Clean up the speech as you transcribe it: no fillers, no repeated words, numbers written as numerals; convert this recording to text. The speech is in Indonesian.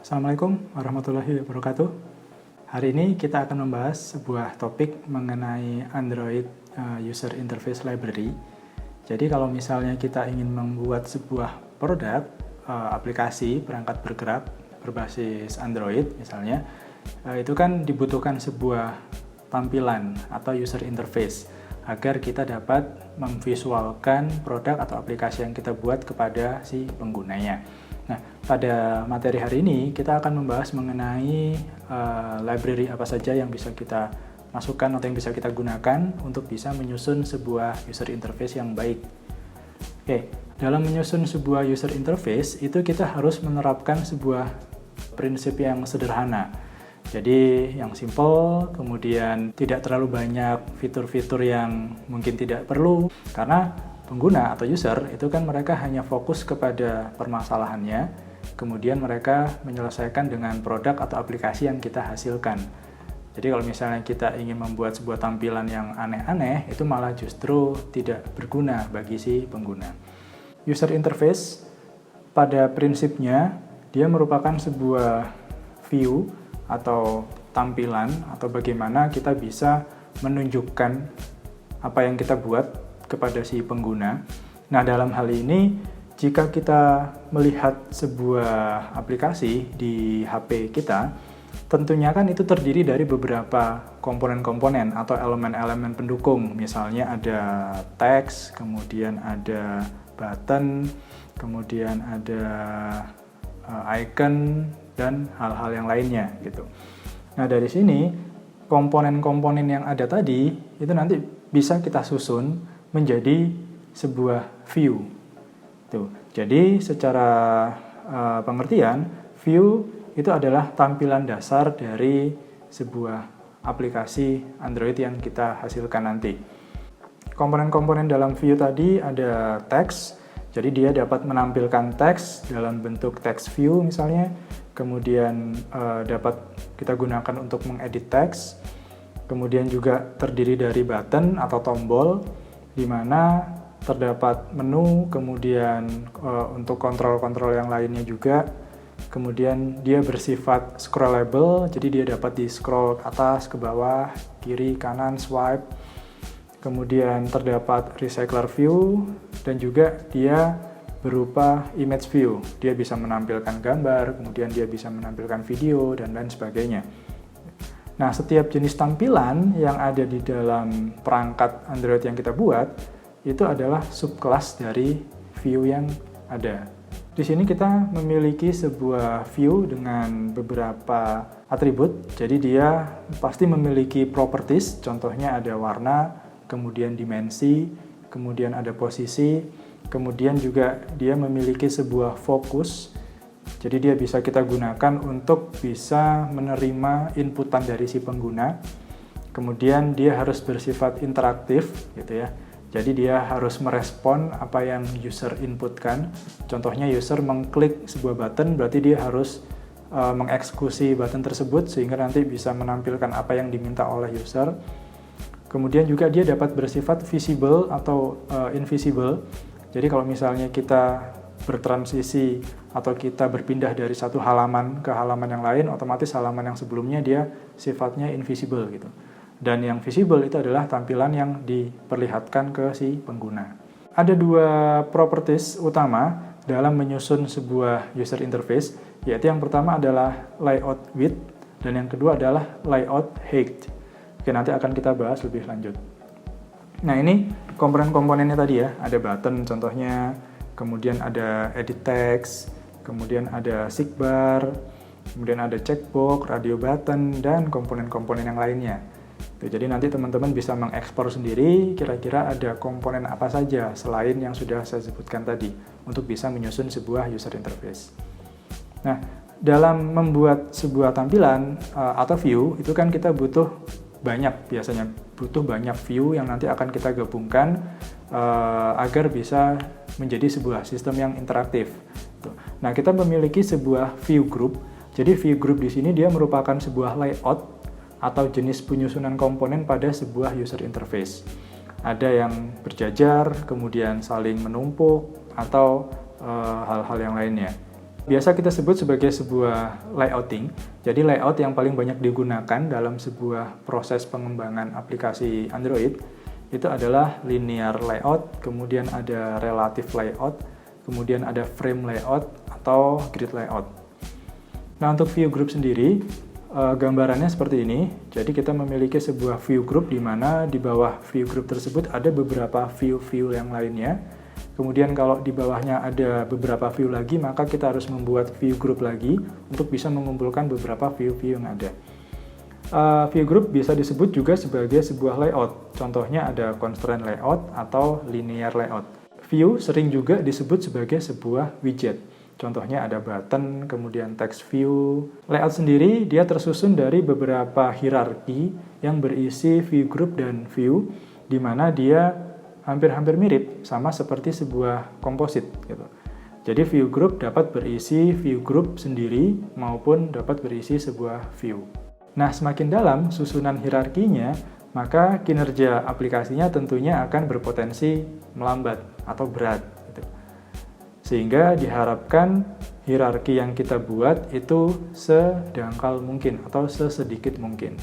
Assalamualaikum warahmatullahi wabarakatuh. Hari ini kita akan membahas sebuah topik mengenai Android User Interface Library. Jadi kalau misalnya kita ingin membuat sebuah produk, aplikasi perangkat bergerak berbasis Android misalnya, itu kan dibutuhkan sebuah tampilan atau user interface agar kita dapat memvisualkan produk atau aplikasi yang kita buat kepada si penggunanya. Nah, pada materi hari ini kita akan membahas mengenai library apa saja yang bisa kita masukkan atau yang bisa kita gunakan untuk bisa menyusun sebuah user interface yang baik. Oke, dalam menyusun sebuah user interface itu kita harus menerapkan sebuah prinsip yang sederhana. Jadi yang simple, kemudian tidak terlalu banyak fitur-fitur yang mungkin tidak perlu, karena pengguna atau user itu kan mereka hanya fokus kepada permasalahannya, kemudian mereka menyelesaikan dengan produk atau aplikasi yang kita hasilkan. Jadi kalau misalnya kita ingin membuat sebuah tampilan yang aneh-aneh, itu malah justru tidak berguna bagi si pengguna. User interface pada prinsipnya dia merupakan sebuah view atau tampilan atau bagaimana kita bisa menunjukkan apa yang kita buat kepada si pengguna. Nah, dalam hal ini jika kita melihat sebuah aplikasi di HP kita, tentunya kan itu terdiri dari beberapa komponen-komponen atau elemen-elemen pendukung. Misalnya ada teks, kemudian ada button, kemudian ada icon, dan hal-hal yang lainnya gitu. Nah, dari sini komponen-komponen yang ada tadi itu nanti bisa kita susun menjadi sebuah view. Tuh. Jadi secara pengertian, view itu adalah tampilan dasar dari sebuah aplikasi Android yang kita hasilkan nanti. Komponen-komponen dalam view tadi ada teks, jadi dia dapat menampilkan teks dalam bentuk text view misalnya, kemudian dapat kita gunakan untuk mengedit teks, kemudian juga terdiri dari button atau tombol, di mana terdapat menu, kemudian untuk kontrol-kontrol yang lainnya juga, kemudian dia bersifat scrollable, jadi dia dapat di scroll ke atas, ke bawah, kiri, kanan, swipe, kemudian terdapat recycler view, dan juga dia berupa image view. Dia bisa menampilkan gambar, kemudian dia bisa menampilkan video, dan lain sebagainya. Nah, setiap jenis tampilan yang ada di dalam perangkat Android yang kita buat, itu adalah subclass dari view yang ada. Di sini kita memiliki sebuah view dengan beberapa atribut, jadi dia pasti memiliki properties, contohnya ada warna, kemudian dimensi, kemudian ada posisi, kemudian juga dia memiliki sebuah fokus, jadi dia bisa kita gunakan untuk bisa menerima inputan dari si pengguna. Kemudian dia harus bersifat interaktif gitu ya. Jadi dia harus merespon apa yang user inputkan. Contohnya user mengklik sebuah button, berarti dia harus mengeksekusi button tersebut sehingga nanti bisa menampilkan apa yang diminta oleh user. Kemudian juga dia dapat bersifat visible atau invisible. Jadi kalau misalnya kita bertransisi atau kita berpindah dari satu halaman ke halaman yang lain, otomatis halaman yang sebelumnya dia sifatnya invisible gitu. Dan yang visible itu adalah tampilan yang diperlihatkan ke si pengguna. Ada dua properties utama dalam menyusun sebuah user interface, yaitu yang pertama adalah layout width dan yang kedua adalah layout height. Oke, nanti akan kita bahas lebih lanjut. Nah, ini komponen-komponennya tadi ya, ada button contohnya, kemudian ada edit text, kemudian ada seekbar, kemudian ada checkbox, radio button, dan komponen-komponen yang lainnya. Jadi nanti teman-teman bisa mengekspor sendiri kira-kira ada komponen apa saja selain yang sudah saya sebutkan tadi untuk bisa menyusun sebuah user interface. Nah, dalam membuat sebuah tampilan atau view itu kan kita butuh biasanya butuh banyak view yang nanti akan kita gabungkan agar bisa menjadi sebuah sistem yang interaktif. Nah, kita memiliki sebuah view group. Jadi view group di sini dia merupakan sebuah layout atau jenis penyusunan komponen pada sebuah user interface. Ada yang berjajar, kemudian saling menumpuk, atau hal-hal yang lainnya. Biasa kita sebut sebagai sebuah layouting. Jadi layout yang paling banyak digunakan dalam sebuah proses pengembangan aplikasi Android itu adalah linear layout, kemudian ada relative layout, kemudian ada frame layout atau grid layout. Nah, untuk view group sendiri, gambarannya seperti ini. Jadi kita memiliki sebuah view group di mana di bawah view group tersebut ada beberapa view-view yang lainnya. Kemudian kalau di bawahnya ada beberapa view lagi, maka kita harus membuat view group lagi untuk bisa mengumpulkan beberapa view-view yang ada. View group bisa disebut juga sebagai sebuah layout. Contohnya ada constraint layout atau linear layout. View sering juga disebut sebagai sebuah widget. Contohnya ada button, kemudian text view. Layout sendiri dia tersusun dari beberapa hierarki yang berisi view group dan view, di mana dia hampir-hampir mirip, sama seperti sebuah komposit gitu. Jadi view group dapat berisi view group sendiri maupun dapat berisi sebuah view. Nah, semakin dalam susunan hierarkinya, maka kinerja aplikasinya tentunya akan berpotensi melambat atau berat gitu. Sehingga diharapkan hierarki yang kita buat itu sedangkal mungkin atau sesedikit mungkin.